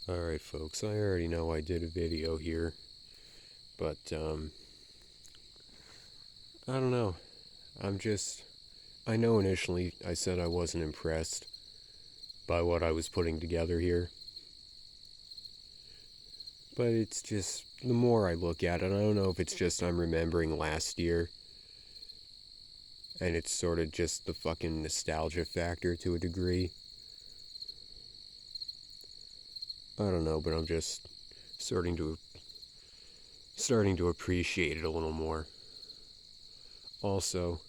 Alright folks, I already know I did a video here, but I don't know. I know initially I said I wasn't impressed by what I was putting together here, but it's just, the more I look at it, I don't know if it's just I'm remembering last year, and it's sort of just the fucking nostalgia factor to a degree. I don't know, but I'm just starting to starting to appreciate it a little more. Also,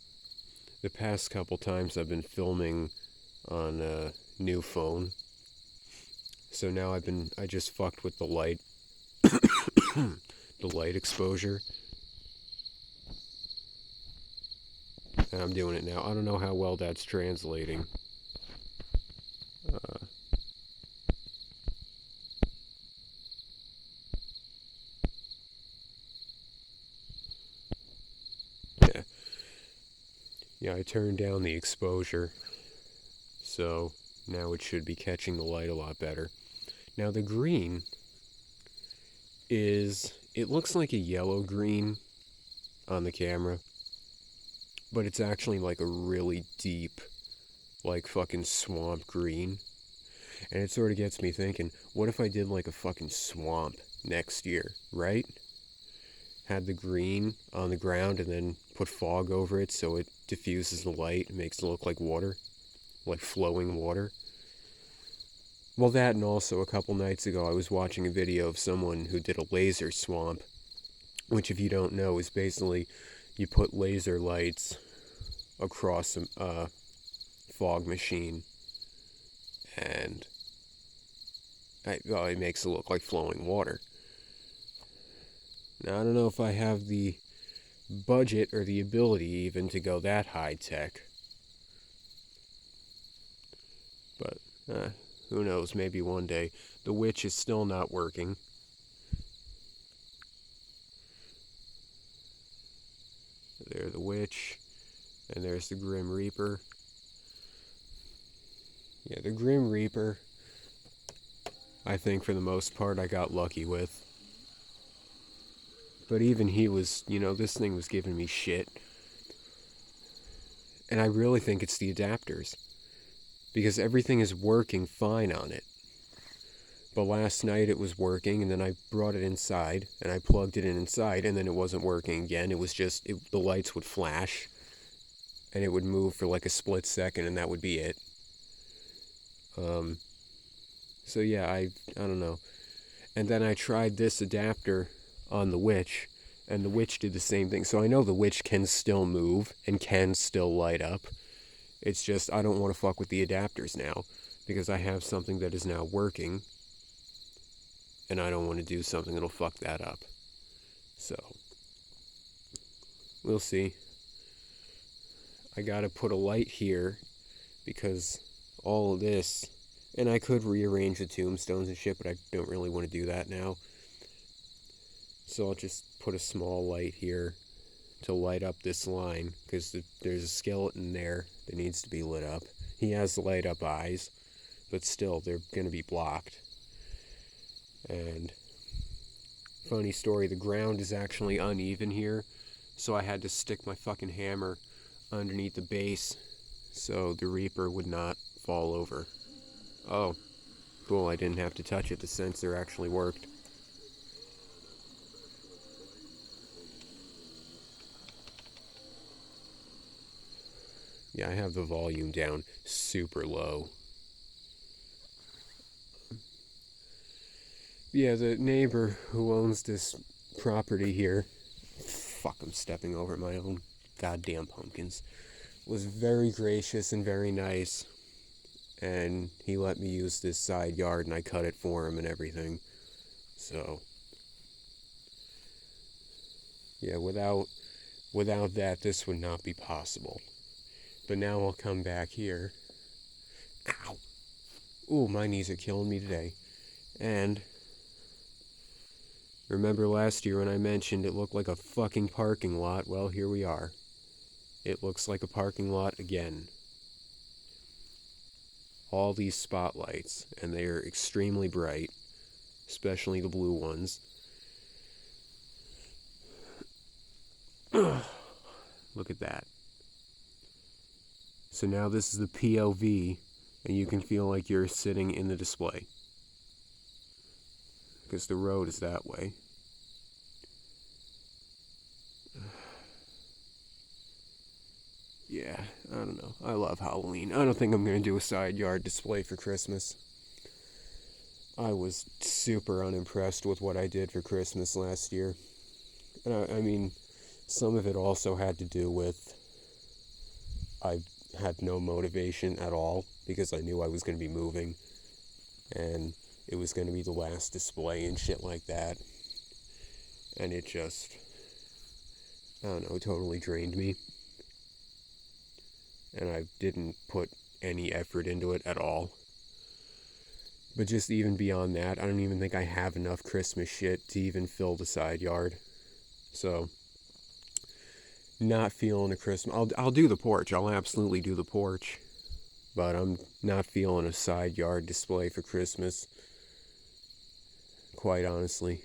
the past couple times I've been filming on a new phone. So now I just fucked with the light, the light exposure. And I'm doing it now. I don't know how well that's translating. Uh, yeah. Yeah, I turned down the exposure. So now it should be catching the light a lot better. Now the green it looks like a yellow green on the camera, but it's actually like a really deep, like fucking swamp green. And it sort of gets me thinking, what if I did like a fucking swamp next year, right? Had the green on the ground and then put fog over it so it diffuses the light and makes it look like water, like flowing water. Well, that, and also a couple nights ago I was watching a video of someone who did a laser swamp, which, if you don't know, is basically you put laser lights across a fog machine, and it makes it look like flowing water. Now, I don't know if I have the budget or the ability even to go that high tech, but who knows, maybe one day. The witch is still not working. There's the witch, and there's the Grim Reaper. Yeah, the Grim Reaper, I think for the most part I got lucky with. But even he was, this thing was giving me shit. And I really think it's the adapters. Because everything is working fine on it. But last night it was working, and then I brought it inside, and I plugged it in inside, and then it wasn't working again. It was just, the lights would flash, and it would move for like a split second, and that would be it. Um, so yeah, I don't know. And then I tried this adapter on the Witch, and the Witch did the same thing. So I know the Witch can still move and can still light up. It's just I don't want to fuck with the adapters now, because I have something that is now working, and I don't want to do something that'll fuck that up. So, we'll see. I gotta put a light here, because all of this, and I could rearrange the tombstones and shit, but I don't really want to do that now. So I'll just put a small light here to light up this line, because there's a skeleton there that needs to be lit up. He has light up eyes, but still, they're going to be blocked. And funny story, the ground is actually uneven here, so I had to stick my fucking hammer underneath the base so the Reaper would not fall over. Oh, cool, I didn't have to touch it. The sensor actually worked. Yeah, I have the volume down super low. Yeah, the neighbor who owns this property here, fuck, I'm stepping over my own goddamn pumpkins, was very gracious and very nice, and he let me use this side yard, and I cut it for him and everything. So, yeah, without that, this would not be possible. But now I'll come back here. Ow! Ooh, my knees are killing me today. And remember last year when I mentioned it looked like a fucking parking lot? Well, here we are. It looks like a parking lot again. All these spotlights, and they are extremely bright. especially the blue ones. Look at that. So now this is the POV, and you can feel like you're sitting in the display, because the road is that way. Yeah, I don't know. I love Halloween. I don't think I'm going to do a side yard display for Christmas. I was super unimpressed with what I did for Christmas last year. And I mean, some of it also had to do with I had no motivation at all, because I knew I was going to be moving and it was going to be the last display and shit like that. And it just, I don't know, totally drained me. And I didn't put any effort into it at all. But just even beyond that, I don't even think I have enough Christmas shit to even fill the side yard. So, not feeling a Christmas. I'll do the porch. I'll absolutely do the porch. But I'm not feeling a side yard display for Christmas. Quite honestly.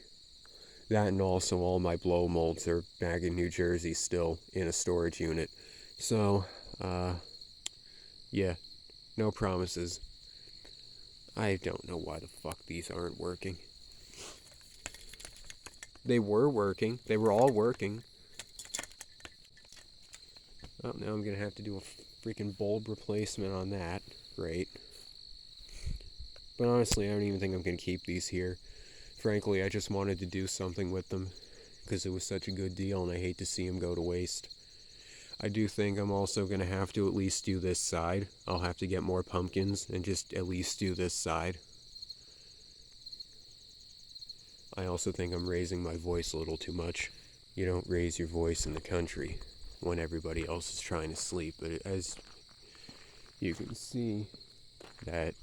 That, and also all my blow molds are back in New Jersey still in a storage unit. So, yeah, no promises. I don't know why the fuck these aren't working. They were working. They were all working. Oh, now I'm going to have to do a freaking bulb replacement on that. Great. But honestly, I don't even think I'm going to keep these here. Frankly, I just wanted to do something with them because it was such a good deal, and I hate to see them go to waste. I do think I'm also going to have to at least do this side. I'll have to get more pumpkins and just at least do this side. I also think I'm raising my voice a little too much. You don't raise your voice in the country when everybody else is trying to sleep. But as you can see, that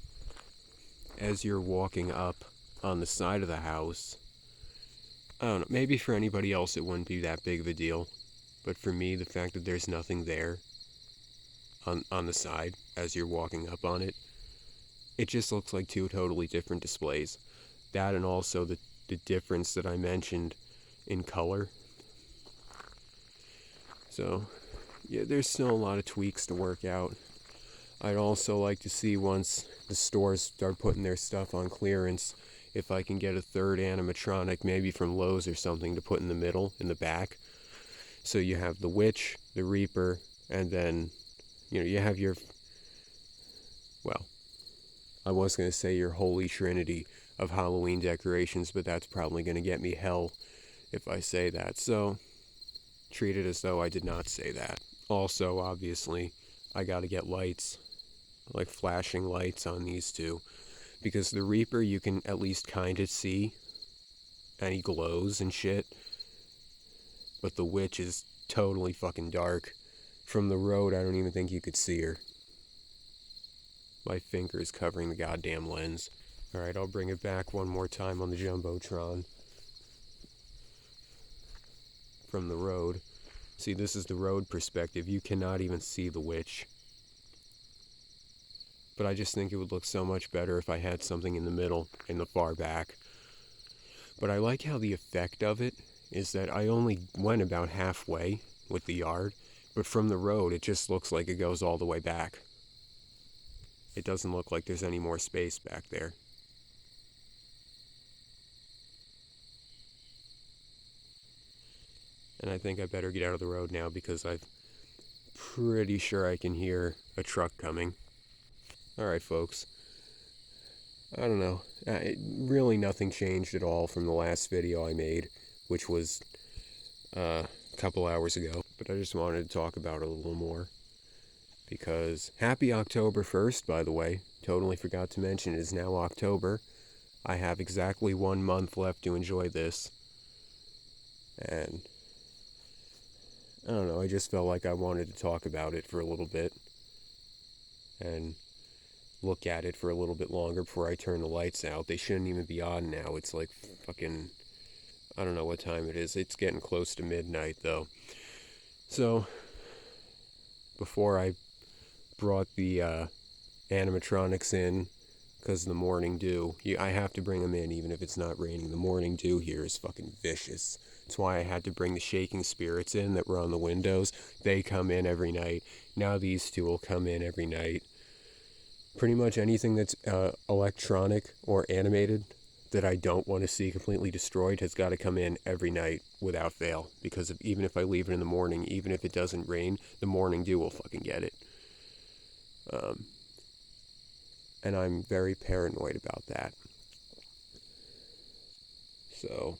as you're walking up on the side of the house, I don't know, maybe for anybody else it wouldn't be that big of a deal. But for me, the fact that there's nothing there on the side as you're walking up on it, it just looks like two totally different displays. That, and also the difference that I mentioned in color. So, yeah, there's still a lot of tweaks to work out. I'd also like to see, once the stores start putting their stuff on clearance, if I can get a third animatronic, maybe from Lowe's or something, to put in the middle, in the back. So you have the Witch, the Reaper, and then, you have your, well, I was going to say your Holy Trinity of Halloween decorations, but that's probably going to get me hell if I say that. So, treat it as though I did not say that. Also, obviously, I got to get lights, like flashing lights on these two, because the Reaper you can at least kind of see, and he glows and shit, but the Witch is totally fucking dark. From the road, I don't even think you could see her. My finger is covering the goddamn lens. Alright, I'll bring it back one more time on the Jumbotron. From the road. See, this is the road perspective. You cannot even see the Witch. But I just think it would look so much better if I had something in the middle, in the far back. But I like how the effect of it is that I only went about halfway with the yard, but from the road it just looks like it goes all the way back. It doesn't look like there's any more space back there. And I think I better get out of the road now, because I'm pretty sure I can hear a truck coming. Alright, folks. I don't know. Really nothing changed at all from the last video I made, which was a couple hours ago. But I just wanted to talk about it a little more. Because happy October 1st, by the way. Totally forgot to mention, it is now October. I have exactly 1 month left to enjoy this. And I don't know, I just felt like I wanted to talk about it for a little bit. And look at it for a little bit longer before I turn the lights out. They shouldn't even be on now. It's like fucking, I don't know what time it is. It's getting close to midnight, though. So, before I brought the animatronics in because the morning dew, I have to bring them in even if it's not raining. The morning dew here is fucking vicious. That's why I had to bring the shaking spirits in that were on the windows. They come in every night. Now these two will come in every night. Pretty much anything that's electronic or animated that I don't want to see completely destroyed has got to come in every night without fail. Because even if I leave it in the morning, even if it doesn't rain, the morning dew will fucking get it. And I'm very paranoid about that. So,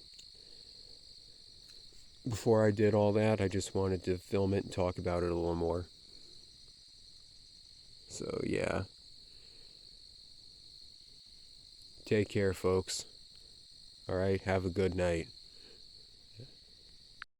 before I did all that, I just wanted to film it and talk about it a little more. So, yeah. Take care, folks. Alright, have a good night.